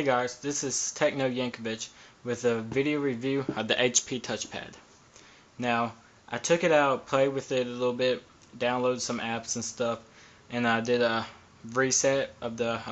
guys, this is Techno Yankovic with a video review of the HP TouchPad. Now, I took it out, played with it a little bit, downloaded some apps and stuff, and I did a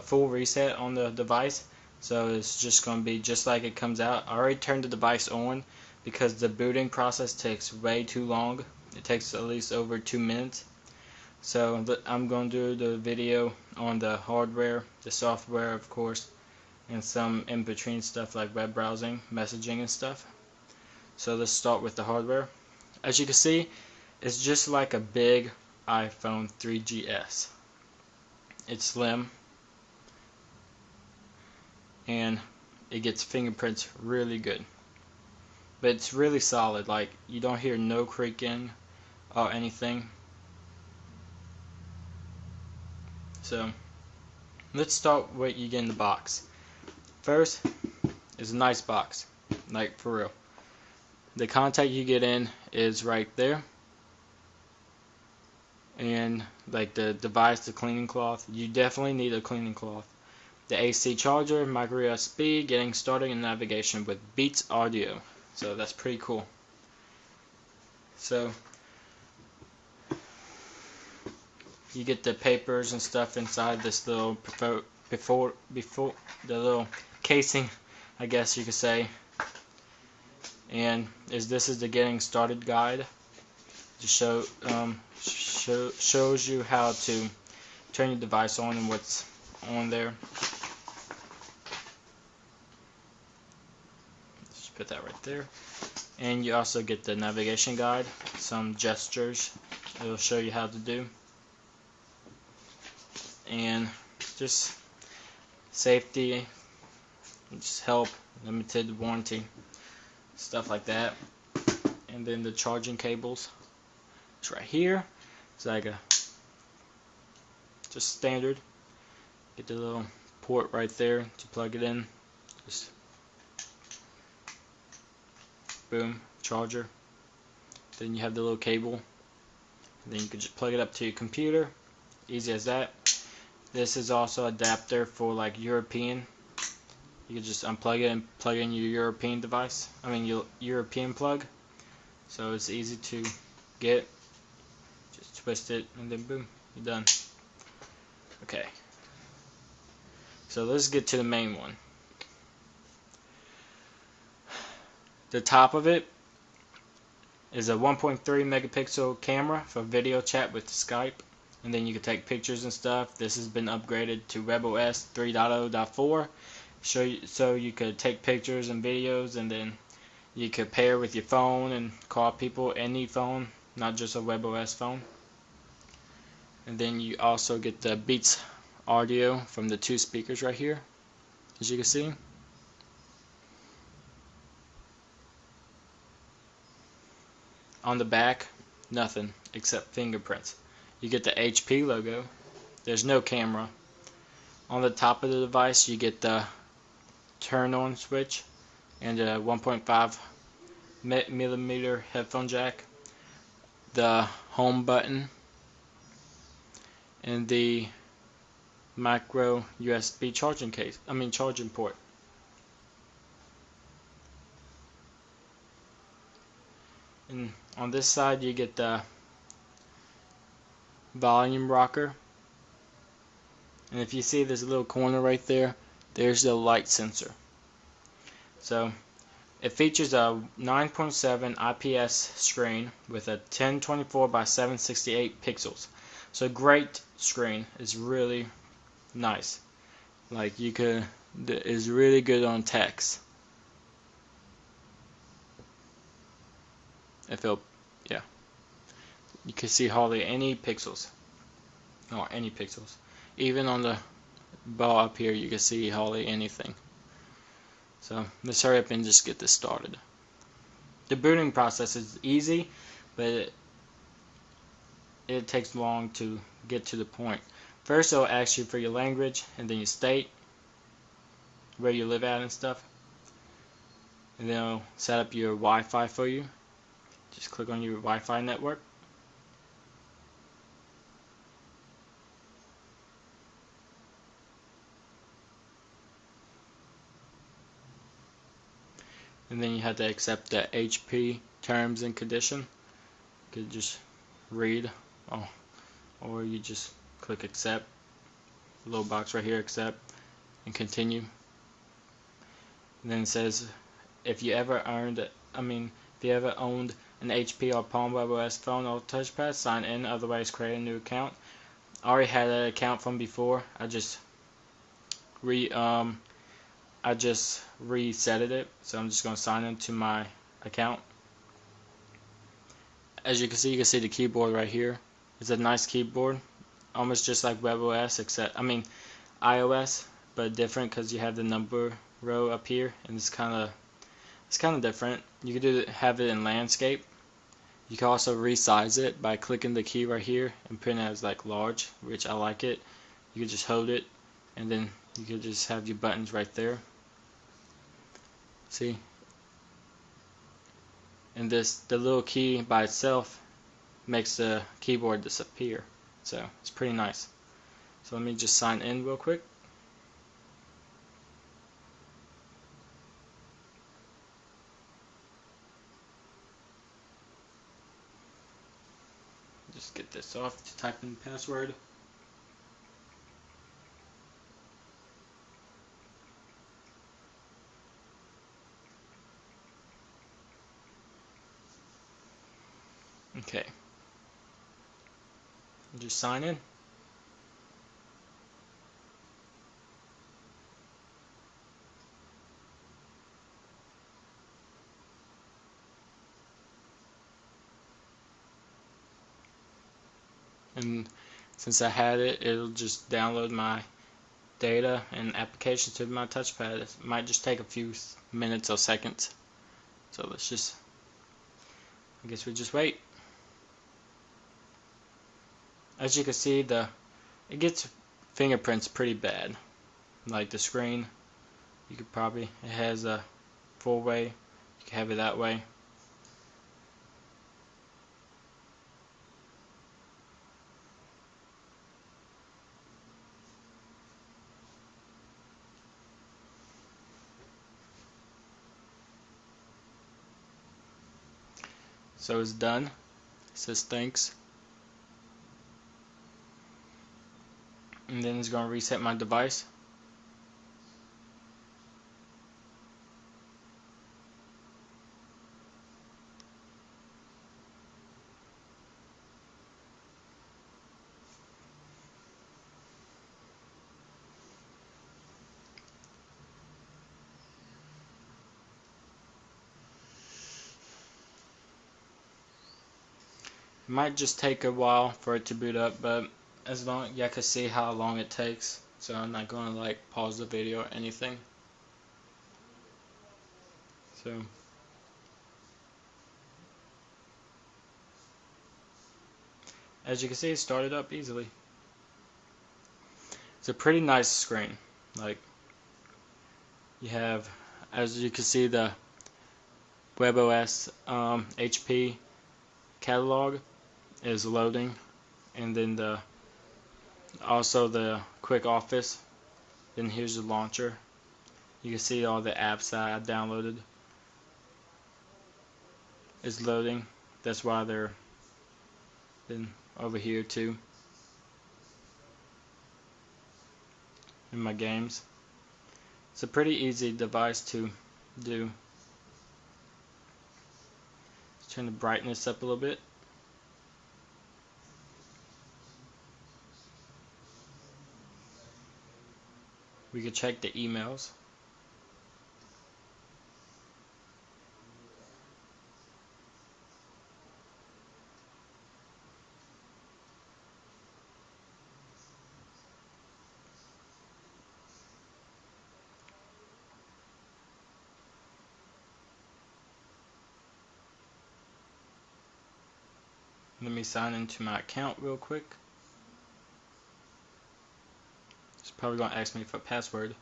full reset on the device. So it's just going to be just like it comes out. I already turned the device on because the booting process takes way too long. It takes at least over 2 minutes. So I'm going to do the video on the hardware, the software of course, and some in between stuff like web browsing, messaging and stuff. So let's start with the hardware. As you can see, it's just like a big iPhone 3GS. It's slim and it gets fingerprints really good. But it's really solid, like you don't hear no creaking or anything. So let's start what you get in the box. First is a nice box, like for real. The contact you get in is right there, and like the device, the cleaning cloth, you definitely need a cleaning cloth. The AC charger, micro USB, getting started in navigation with Beats audio. So that's pretty cool. So you get the papers and stuff inside this little before the little casing, I guess you could say. And this is the getting started guide. Just shows you how to turn your device on and what's on there. Just put that right there. And you also get the navigation guide, some gestures it'll show you how to do, and just safety, just help, limited warranty, stuff like that. And then the charging cables, it's right here. It's like a just standard. Get the little port right there to plug it in. Just boom, charger. Then you have the little cable. And then you can just plug it up to your computer. Easy as that. This is also adapter for like European. You can just unplug it and plug in your European device. Your European plug. So it's easy to get. Just twist it and then boom, you're done. Okay. So let's get to the main one. The top of it is a 1.3 megapixel camera for video chat with Skype, and then you can take pictures and stuff. This has been upgraded to WebOS 3.0.4, so you could take pictures and videos, and then you could pair with your phone and call people any phone, not just a WebOS phone. And then you also get the Beats audio from the two speakers right here, as you can see. On the back, nothing except fingerprints. You get the HP logo. There's no camera. On the top of the device, you get the turn on switch and a 1.5 millimeter headphone jack, the home button, and the micro USB charging port. And on this side you get the volume rocker, and if you see this little corner right there, there's the light sensor. So it features a 9.7 IPS screen with a 1024 by 768 pixels. So great screen. It's really nice. Like is really good on text. Yeah. You can see hardly any pixels. Or any pixels. Even on the bar up here you can see hardly anything. So let's hurry up and just get this started. The booting process is easy, but it takes long to get to the point. First it'll ask you for your language, and then your state, where you live at and stuff. And then it'll set up your Wi-Fi for you. Just click on your Wi-Fi network. and then you have to accept the HP terms and condition. You could just read, oh, or you just click accept, little box right here, accept, and continue. And then it says if you ever owned an HP or Palm WebOS phone or touchpad, sign in, otherwise create a new account. I already had an account from before. I just resetted it, so I'm just going to sign into my account. As you can see the keyboard right here. It's a nice keyboard, almost just like WebOS, except iOS, but different because you have the number row up here, and it's kind of different. You could have it in landscape. You can also resize it by clicking the key right here and putting it as like large, which I like it. You could just hold it, and then you could just have your buttons right there. See? And the little key by itself makes the keyboard disappear. So it's pretty nice. So let me just sign in real quick. Just get this off to type in the password. Okay. Just sign in. And since I had it, it'll just download my data and applications to my touchpad. It might just take a few minutes or seconds. So I guess we just wait. As you can see, it gets fingerprints pretty bad. Like the screen, it has a full way. You can have it that way. So it's done. It says thanks. And then it's going to reset my device. It might just take a while for it to boot up, but as long I can see how long it takes, so I'm not going to like pause the video or anything. So as you can see, it started up easily. It's a pretty nice screen. Like you have, as you can see, the WebOS HP catalog is loading, and then also the quick office. Then here's the launcher. You can see all the apps that I downloaded is loading. That's why they're been over here too in my games. It's a pretty easy device to do. Let's turn the brightness up a little bit. We could check the emails. Let me sign into my account real quick. It's probably going to ask me for a password.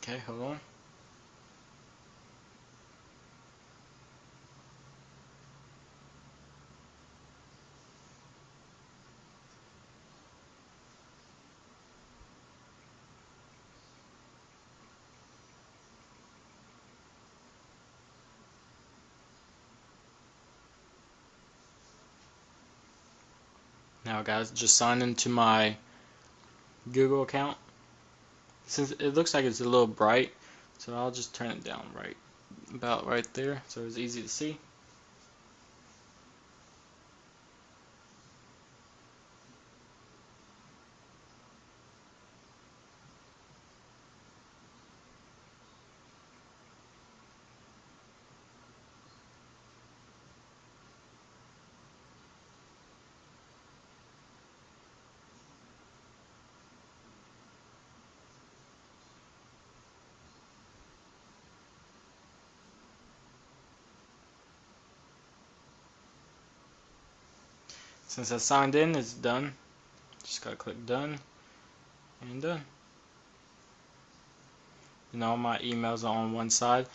Okay, hold on. Now guys, just sign into my Google account. Since it looks like it's a little bright, so I'll just turn it down about right there so it's easy to see. Since I signed in, it's done. Just gotta click done and done. And all my emails are on one side.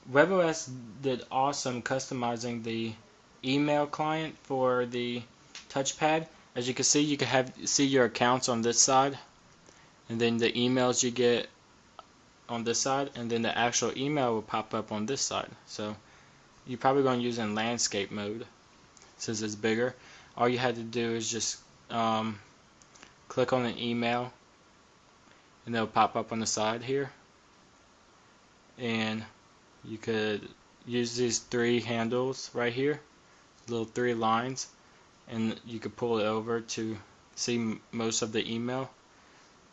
WebOS did awesome customizing the email client for the TouchPad. As you can see, you can see your accounts on this side, and then the emails you get on this side, and then the actual email will pop up on this side. So you're probably going to use it in landscape mode since it's bigger. All you had to do is just click on an email, and it'll pop up on the side here, and you could use these three handles right here, little three lines, and you could pull it over to see most of the email,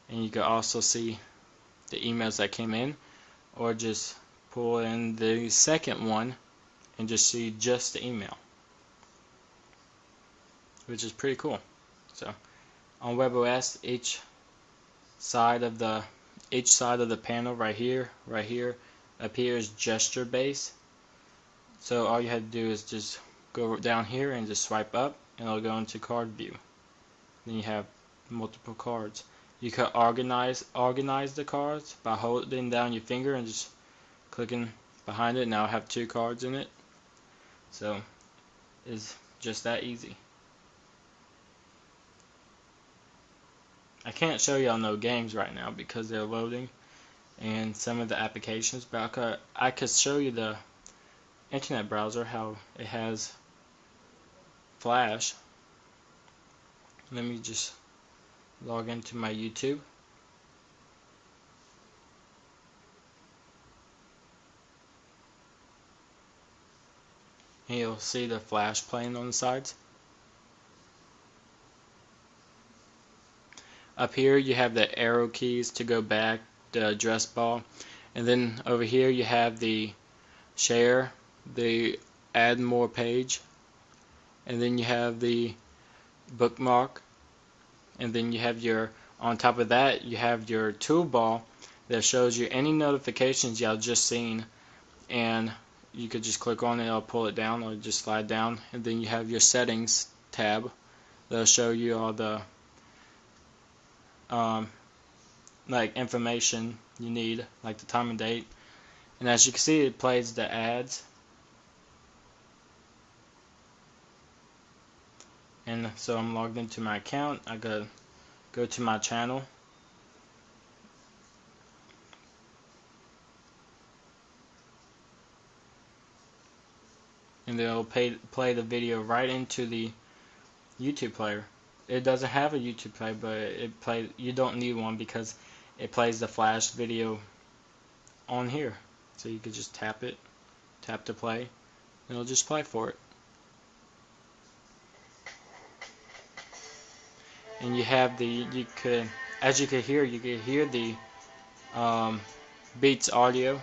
and you could also see the emails that came in, or just pull in the second one and just see just the email, which is pretty cool. So on WebOS, each side of the panel right here, up here is gesture based. So all you had to do is just go down here and just swipe up, and it'll go into card view. Then you have multiple cards. You can organize the cards by holding down your finger and just clicking behind it. Now I have two cards in it. So it's just that easy. I can't show y'all no games right now because they're loading and some of the applications, but I could show you the internet browser, how it has Flash. Let me just log into my YouTube. And you'll see the Flash playing on the sides. Up here you have the arrow keys to go back, the address bar, and then over here you have the share, the add more page, and then you have the bookmark, and then you have on top of that you have your toolbar that shows you any notifications y'all just seen, and you could just click on it, it'll pull it down or just slide down, and then you have your settings tab that'll show you all the like information you need, like the time and date. And as you can see, it plays the ads. And so I'm logged into my account. I go to my channel, and they'll play the video right into the YouTube player. It doesn't have a YouTube player, but you don't need one because it plays the Flash video on here. So you could just tap to play, and it'll just play for it. And you have as you can hear the Beats audio